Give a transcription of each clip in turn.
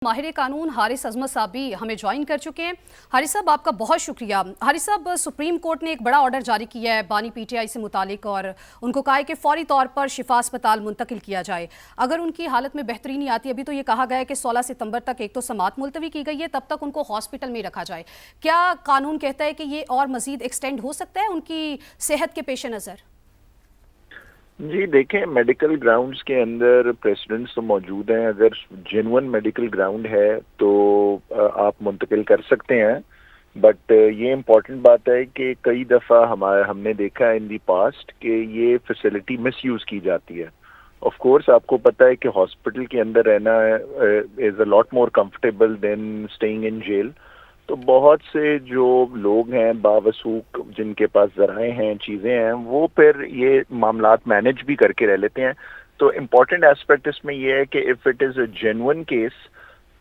माहिर कानून हारिस अजमत साहब भी हमें ज्वाइन कर चुके हैं। हारिस साहब, आपका बहुत शुक्रिया। हारिस साहब, सुप्रीम कोर्ट ने एक बड़ा ऑर्डर जारी किया है बानी पीटीआई से मुतालिक और उनको कहा है कि फौरी तौर पर शिफा अस्पताल मुंतकिल किया जाए। अगर उनकी हालत में बेहतरी नहीं आती, अभी तो ये कहा गया है कि 16 सितंबर तक एक तो समाअत मुलतवी की गई है, तब तक उनको हॉस्पिटल में रखा जाए। क्या कानून कहता है कि ये और मजीद एक्सटेंड हो सकता है उनकी सेहत के पेश नज़र? जी देखें, मेडिकल ग्राउंड्स के अंदर प्रेसिडेंट्स तो मौजूद हैं। अगर जेन्युइन मेडिकल ग्राउंड है तो आप मुंतकिल कर सकते हैं, बट ये इम्पोर्टेंट बात है कि कई दफ़ा हमने देखा है इन दी पास्ट कि ये फैसिलिटी मिसयूज़ की जाती है। ऑफ कोर्स आपको पता है कि हॉस्पिटल के अंदर रहना is a lot more comfortable than staying in jail. तो बहुत से जो लोग हैं बावसूख, जिनके पास ज़राए हैं, चीज़ें हैं, वो फिर ये मामलात मैनेज भी करके रह लेते हैं। तो इम्पॉर्टेंट एस्पेक्ट इसमें ये है कि if it is a genuine case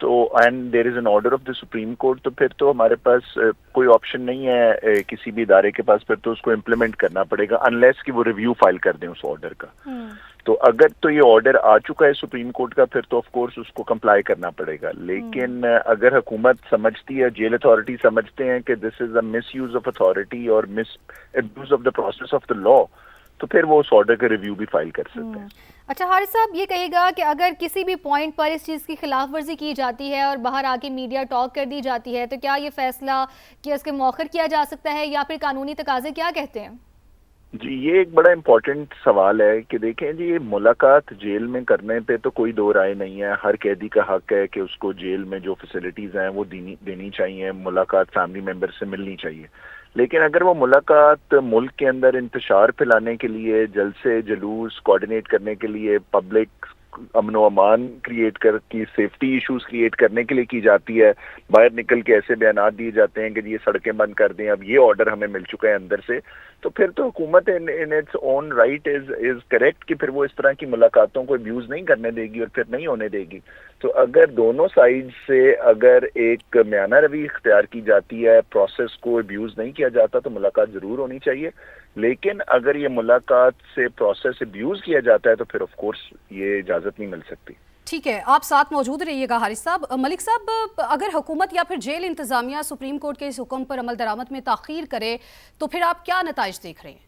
तो and there is an order of the supreme court, तो फिर तो हमारे पास कोई ऑप्शन नहीं है किसी भी इदारे के पास, फिर तो उसको इम्प्लीमेंट करना पड़ेगा अनलेस कि वो रिव्यू फाइल कर दें उस ऑर्डर का। तो अगर तो ये ऑर्डर आ चुका है सुप्रीम कोर्ट का, फिर तो ऑफ कोर्स उसको कंप्लाई करना पड़ेगा। लेकिन अगर हुकूमत समझती है, जेल अथॉरिटी समझते हैं कि this is a misuse of authority और misabuse of the process of the law, तो फिर वो उस ऑर्डर का रिव्यू भी फाइल कर सकते हैं। अच्छा हारिस साहब, ये कहेगा कि अगर किसी भी पॉइंट पर इस चीज़ की खिलाफ वर्जी की जाती है और बाहर आके मीडिया टॉक कर दी जाती है, तो क्या ये फैसला कि इसके मौखर किया जा सकता है या फिर कानूनी तकाजे क्या कहते हैं? जी, ये एक बड़ा इम्पोर्टेंट सवाल है कि देखें जी, ये मुलाकात जेल में करने पे तो कोई दो राय नहीं है। हर कैदी का हक है कि उसको जेल में जो फैसिलिटीज़ हैं वो देनी चाहिए, मुलाकात फैमिली मेम्बर से मिलनी चाहिए। लेकिन अगर वो मुलाकात मुल्क के अंदर इंतशार फैलाने के लिए, जलसे जुलूस कोऑर्डिनेट करने के लिए, पब्लिक अमन व अमान क्रिएट कर की सेफ्टी इश्यूज क्रिएट करने के लिए की जाती है, बाहर निकल के ऐसे बयान दिए जाते हैं कि ये सड़कें बंद कर दें, अब ये ऑर्डर हमें मिल चुका है अंदर से, तो फिर तो हुकूमत in its own right is correct कि फिर वो इस तरह की मुलाकातों को अब्यूज नहीं करने देगी और फिर नहीं होने देगी। तो अगर दोनों साइड से अगर एक म्याना रवि इख्तियार की जाती है, प्रोसेस को अब्यूज नहीं किया जाता, तो मुलाकात जरूर होनी चाहिए। लेकिन अगर ये मुलाकात से प्रोसेस अब्यूज किया जाता है तो फिर ऑफ कोर्स ये इजाजत नहीं मिल सकती। ठीक है, आप साथ मौजूद रहिएगा हारिस साहब। मलिक साहब, अगर हुकूमत या फिर जेल इंतजामिया सुप्रीम कोर्ट के इस हुक्म पर अमल दरामद में ताखीर करे तो फिर आप क्या नताइज देख रहे हैं?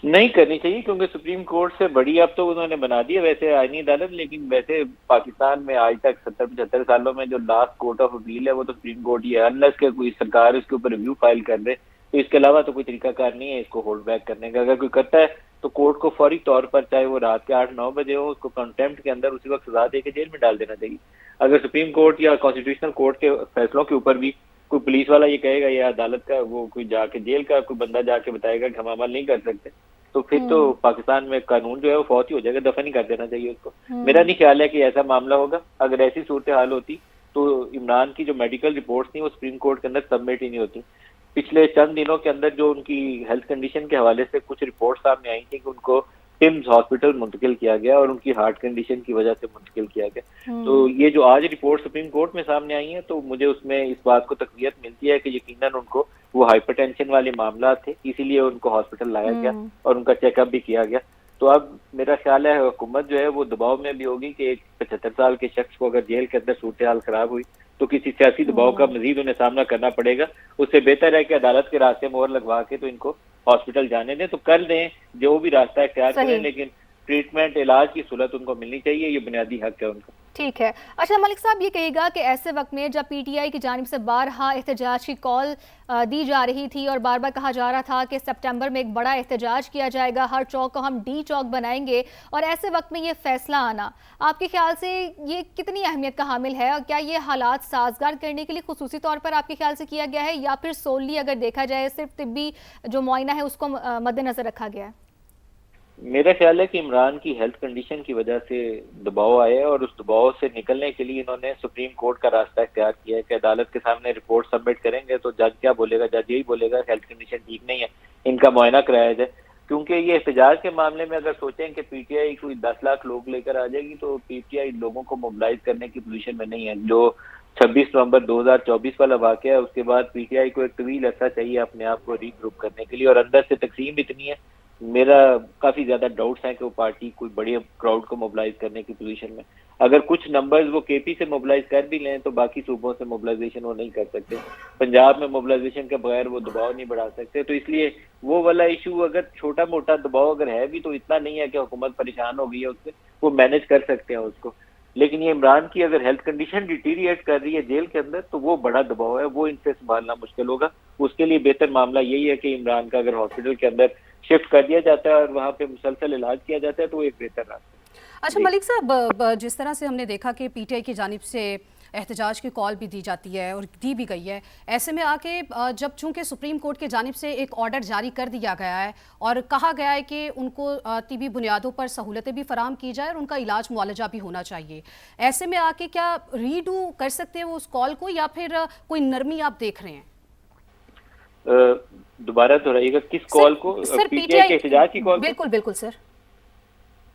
नहीं करनी चाहिए, क्योंकि सुप्रीम कोर्ट से बड़ी अब तो उन्होंने बना दी है वैसे आईनी अदालत, लेकिन वैसे पाकिस्तान में आज तक 70-75 सालों में जो लास्ट कोर्ट ऑफ अपील है वो तो सुप्रीम कोर्ट ही है। अनलेस के कोई सरकार इसके ऊपर रिव्यू फाइल कर दे तो इसके अलावा तो कोई तरीकाकार नहीं है इसको होल्ड बैक करने का। अगर कोई करता है तो कोर्ट को फौरी तौर पर, चाहे वो रात के 8-9 बजे हो, उसको कंटेम्प्ट के अंदर उसी वक्त सजा दे के जेल में डाल देना चाहिए। अगर सुप्रीम कोर्ट या कॉन्स्टिट्यूशनल कोर्ट के फैसलों के ऊपर भी कोई पुलिस वाला ये कहेगा या अदालत का वो कोई जाके जेल का कोई बंदा जाके बताएगा कि हम अमल नहीं कर सकते, तो फिर तो पाकिस्तान में कानून जो है वो फौत ही हो जाएगा, दफा नहीं कर देना चाहिए उसको। मेरा नहीं ख्याल है कि ऐसा मामला होगा। अगर ऐसी सूरत हाल होती तो इमरान की जो मेडिकल रिपोर्ट्स थी वो सुप्रीम कोर्ट के अंदर सबमिट ही नहीं होती। पिछले चंद दिनों के अंदर जो उनकी हेल्थ कंडीशन के हवाले से कुछ रिपोर्ट सामने आई थी कि उनको टिम्स हॉस्पिटल मुंतकिल किया गया और उनकी हार्ट कंडीशन की वजह से मुंतकिल किया गया। तो ये जो आज रिपोर्ट सुप्रीम कोर्ट में सामने आई है, तो मुझे उसमें इस बात को तकवीत मिलती है कि यकीनन उनको वो हाइपरटेंशन वाले मामला थे, इसीलिए उनको हॉस्पिटल लाया गया और उनका चेकअप भी किया गया। तो अब मेरा ख्याल है हुकूमत जो है वो दबाव में भी होगी कि एक 75 साल के शख्स को अगर जेल के अंदर सूरत हाल खराब हुई तो किसी सियासी दबाव का मजीद उन्हें सामना करना पड़ेगा। उससे बेहतर है कि अदालत के रास्ते मोहर लगवा के तो इनको हॉस्पिटल जाने दें, तो कर दें, जो भी रास्ता इख्तियार करें, लेकिन ट्रीटमेंट इलाज की सहूलत उनको मिलनी चाहिए, ये बुनियादी हक है उनका। ठीक है। अच्छा मलिक साहब, ये कहेगा कि ऐसे वक्त में जब पीटीआई की जानिब से बारहा एहतजाज की कॉल दी जा रही थी और बार बार कहा जा रहा था कि सितंबर में एक बड़ा एहतजाज किया जाएगा, हर चौक को हम डी चौक बनाएंगे, और ऐसे वक्त में ये फैसला आना आपके ख्याल से ये कितनी अहमियत का हामिल है? और क्या ये हालात साजगार करने के लिए खुसूसी तौर पर आपके ख्याल से किया गया है या फिर सोली अगर देखा जाए सिर्फ तिब्बी जो मुआयना है उसको मद्देनजर रखा गया है? मेरा ख्याल है कि इमरान की हेल्थ कंडीशन की वजह से दबाव आया है और उस दबाव से निकलने के लिए इन्होंने सुप्रीम कोर्ट का रास्ता इख्तियार किया है कि अदालत के सामने रिपोर्ट सबमिट करेंगे तो जज क्या बोलेगा, जज यही बोलेगा हेल्थ कंडीशन ठीक नहीं है, इनका मुआयना कराया जाए। क्योंकि ये एहतजाज के मामले में अगर सोचें कि पीटीआई कोई 10 लाख लोग लेकर आ जाएगी तो पीटीआई लोगों को मोबिलाइज करने की पोजीशन में नहीं है। जो 26 नवंबर 2024 वाला वाक़या है, उसके बाद पीटीआई को एक तवील अर्सा चाहिए अपने आप को रीग्रुप करने के लिए, और अंदर से तकसीम इतनी है, मेरा काफी ज्यादा डाउट्स हैं कि वो पार्टी कोई बड़े क्राउड को मोबिलाइज करने की पोजीशन में। اگر کچھ نمبرز وہ کے پی سے موبلائز کر بھی لیں تو باقی صوبوں سے موبلائزیشن وہ نہیں کر سکتے. پنجاب میں موبلائزیشن کے بغیر وہ دباؤ نہیں بڑھا سکتے. تو اس لیے وہ والا ایشو اگر چھوٹا موٹا دباؤ اگر ہے بھی تو اتنا نہیں ہے کہ حکومت پریشان ہو گئی ہے اس سے, وہ مینج کر سکتے ہیں اس کو. لیکن یہ عمران کی اگر ہیلتھ کنڈیشن ڈیٹیریٹ کر رہی ہے جیل کے اندر تو وہ بڑا دباؤ ہے, وہ ان سے سنبھالنا مشکل ہوگا. اس کے لیے بہتر معاملہ یہی ہے کہ عمران کا اگر ہاسپٹل کے اندر شفٹ کر دیا جاتا ہے اور وہاں پہ مسلسل علاج کیا جاتا ہے تو وہ ایک بہتر راستہ ہے. اچھا ملک صاحب, جس طرح سے ہم نے دیکھا کہ پی ٹی آئی کی جانب سے احتجاج کی کال بھی دی جاتی ہے اور دی بھی گئی ہے, ایسے میں آ کے جب چونکہ سپریم کورٹ کی جانب سے ایک آرڈر جاری کر دیا گیا ہے اور کہا گیا ہے کہ ان کو طبی بنیادوں پر سہولتیں بھی فراہم کی جائے اور ان کا علاج معالجہ بھی ہونا چاہیے, ایسے میں آ کے کیا ریڈو کر سکتے ہیں وہ اس کال کو یا پھر کوئی نرمی آپ دیکھ رہے ہیں؟ دوبارہ دہرائیے گا کس کال کو؟ سر پی ٹی آئی کے احتجاج کی کال؟ بالکل بالکل سر,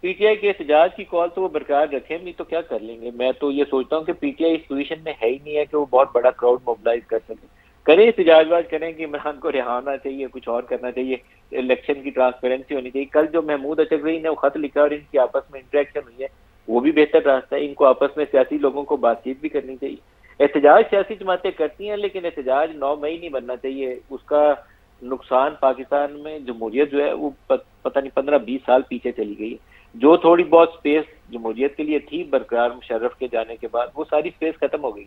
پی ٹی آئی کے احتجاج کی کال تو وہ برقرار رکھیں بھی تو کیا کر لیں گے. میں تو یہ سوچتا ہوں کہ P T I us position میں ہے ہی نہیں ہے کہ وہ بہت بڑا کراؤڈ موبلائز کر سکے. کریں احتجاج واج کریں کہ عمران کو رہا ہونا چاہیے, کچھ اور کرنا چاہیے, الیکشن کی ٹرانسپیرنسی ہونی چاہیے. کل جو محمود اچکزئی نے وہ خط لکھا اور ان کی آپس میں انٹریکشن ہوئی ہے وہ بھی بہتر راستہ ہے. ان کو آپس میں سیاسی لوگوں کو بات چیت بھی کرنی چاہیے. احتجاج سیاسی جماعتیں کرتی ہیں لیکن احتجاج 9 مئی نہیں بننا چاہیے. اس کا نقصان پاکستان میں جمہوریت جو ہے وہ پتہ نہیں 15-20 سال پیچھے چلی گئی ہے. جو تھوڑی بہت سپیس جمہوریت کے لیے تھی برقرار مشرف کے جانے کے بعد وہ ساری سپیس ختم ہو گئی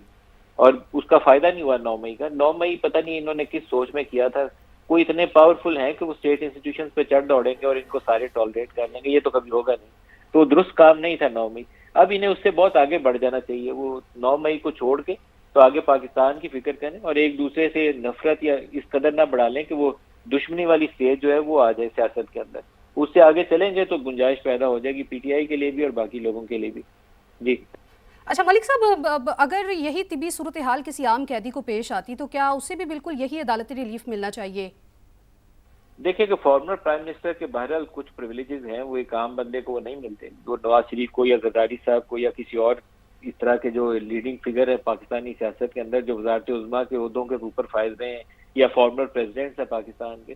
اور اس کا فائدہ نہیں ہوا 9 مئی کا. 9 مئی پتہ نہیں انہوں نے کس سوچ میں کیا تھا. کوئی اتنے پاورفل ہیں کہ وہ اسٹیٹ انسٹیٹیوشنز پہ چڑھ دوڑیں گے اور ان کو سارے ٹالریٹ کر لیں گے, یہ تو کبھی ہوگا نہیں. تو درست کام نہیں تھا 9 مئی. اب انہیں اس سے بہت آگے بڑھ جانا چاہیے. وہ 9 مئی کو چھوڑ کے تو آگے پاکستان کی فکر کریں اور ایک دوسرے سے نفرت یا اس قدر نہ بڑھا لیں کہ وہ دشمنی والی سٹیج جو ہے وہ آ جائے سیاست کے اندر. اس سے آگے چلیں گے تو گنجائش پیدا ہو جائے گی پی ٹی آئی کے لیے بھی اور باقی لوگوں کے لیے بھی. جی اچھا ملک صاحب, اگر یہی طبی صورتحال کسی عام قیدی کو پیش آتی تو کیا اسے بھی بالکل یہی عدالتی ریلیف ملنا چاہیے؟ دیکھیں کہ فارمر پرائم منسٹر کے بہرحال کچھ پریویلیجز ہیں وہ ایک عام بندے کو وہ نہیں ملتے. وہ نواز شریف کو یا زرداری صاحب کو یا کسی اور اس طرح کے جو لیڈنگ فگر ہے پاکستانی سیاست کے اندر جو وزارت عظمیٰ کے عہدوں کے اوپر فائز رہے ہیں یا فارمر پریزیڈنٹس ہیں پاکستان کے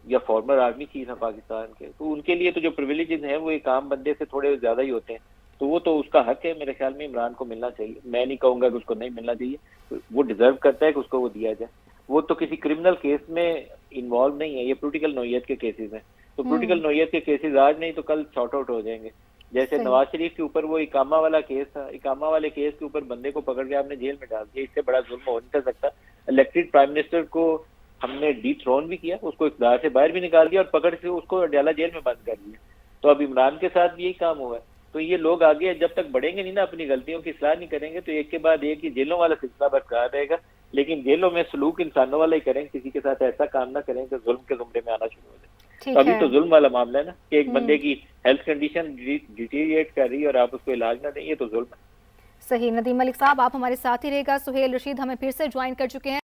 یا فارمر آرمی چیف ہیں پاکستان کے, تو ان کے لیے تو جو پریویلیجز ہیں وہ ایک عام بندے سے تھوڑے زیادہ ہی ہوتے ہیں. تو وہ تو اس کا حق ہے میرے خیال میں عمران کو ملنا چاہیے. میں نہیں کہوں گا کہ اس کو نہیں ملنا چاہیے, وہ ڈیزرو کرتا ہے کہ اس کو وہ دیا جائے. وہ تو کسی کرمنل کیس میں انوالو نہیں ہے, یہ پولیٹیکل نوعیت کے کیسز ہیں. تو پولیٹیکل نوعیت کے کیسز آج نہیں تو کل سارٹ آؤٹ ہو جائیں گے. جیسے نواز شریف کے اوپر وہ اقامہ والا کیس تھا, اقامہ والے کیس کے اوپر بندے کو پکڑ کے آپ نے جیل میں ڈال دیا, اس سے بڑا ظلم ہو نہیں سکتا. الیکٹڈ پرائم منسٹر کو ہم نے ڈی تھرون بھی کیا, اس کو اقتدار سے باہر بھی نکال دیا اور پکڑ سے اس کو ڈالا جیل میں بند کر دیا. تو اب عمران کے ساتھ بھی یہی کام ہوا ہے. تو یہ لوگ آگے جب تک بڑھیں گے نہیں نا, اپنی غلطیوں کی اصلاح نہیں کریں گے تو ایک کے بعد ایک ہی جیلوں والا سلسلہ برقرار رہے گا. لیکن جیلوں میں سلوک انسانوں والا ہی کریں, کسی کے ساتھ ایسا کام نہ کریں کہ ظلم کے زمرے میں آنا شروع ہو جائے. تو ابھی تو ظلم والا معاملہ ہے نا کہ ایک بندے کی ہیلتھ کنڈیشن ڈیٹیریٹ کر رہی ہے اور آپ اس کو علاج نہ دیں, یہ تو ظلم ہے. صحیح. ندیم ملک صاحب آپ ہمارے ساتھ ہی رہے گا. سہیل رشید ہمیں پھر سے جوائن کر چکے ہیں.